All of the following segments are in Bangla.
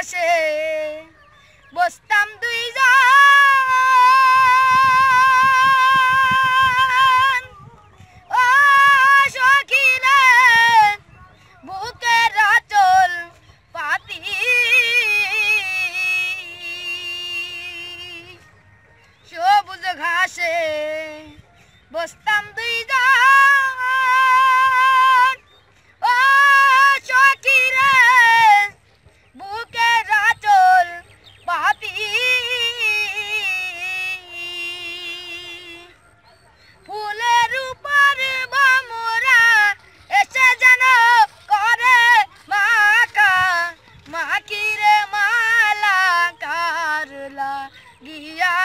ঘাসে বসতাম দুইজন ও সখী রে বুকের আঁচল পাতি সবুজ ঘাসে বসতাম দুইজন ও সখী রে বুকের আঁচল পাতি ফুলের উপর ভ্রমরা এসে যেন করে মাখা মাখিরে মালা কারলা গিয়া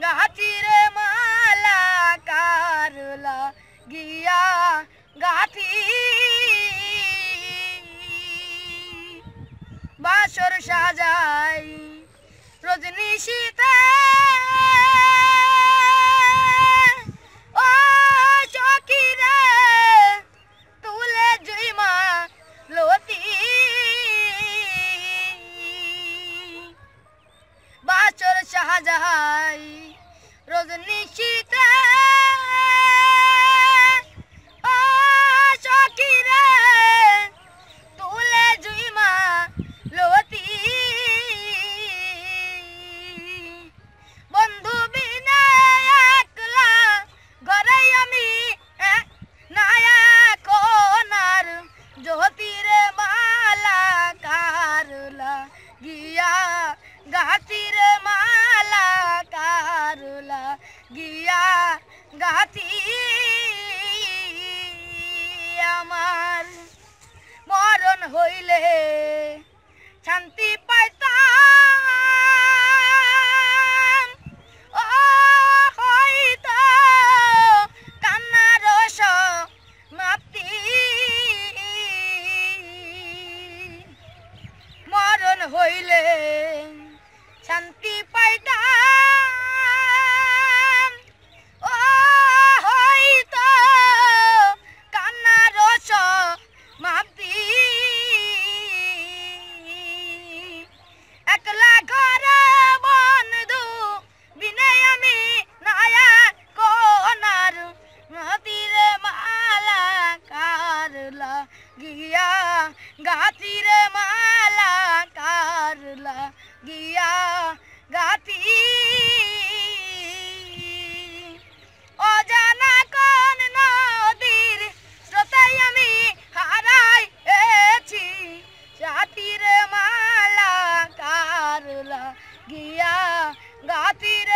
গাছিরে মালা কারলা গিয়া গাছি বাসর সাজাই রজনী শীতে ও সখী রে তুলে জুইমা লতি বাসর সাজাই রজনী শীতে ও সখী রে তুলে জুইমা লতি বন্ধু বিনা একলা ঘরে আমি নায়ক ওনার জ্যোতির মালা কারলা গিয়া গাছির মালা কারলা গিয়া গাছি আমার মরণ হইলে শান্তি পাইতাম ও হয়তো কান্নার সমাপ্তি মরণ হইলে শান্তি পাইতাম ও হয়তো কান্নার সমাপ্তি একলা ঘরে বন্ধু বিনে আমি নায়ক কোনার নদীর মালা কারলা গিয়া গাছির মালা কারলা গিয়া গাছি অজানা কোন নদীর স্রোতে আমি হারাইছি সাথীর মালা কারলা গিয়া গাছির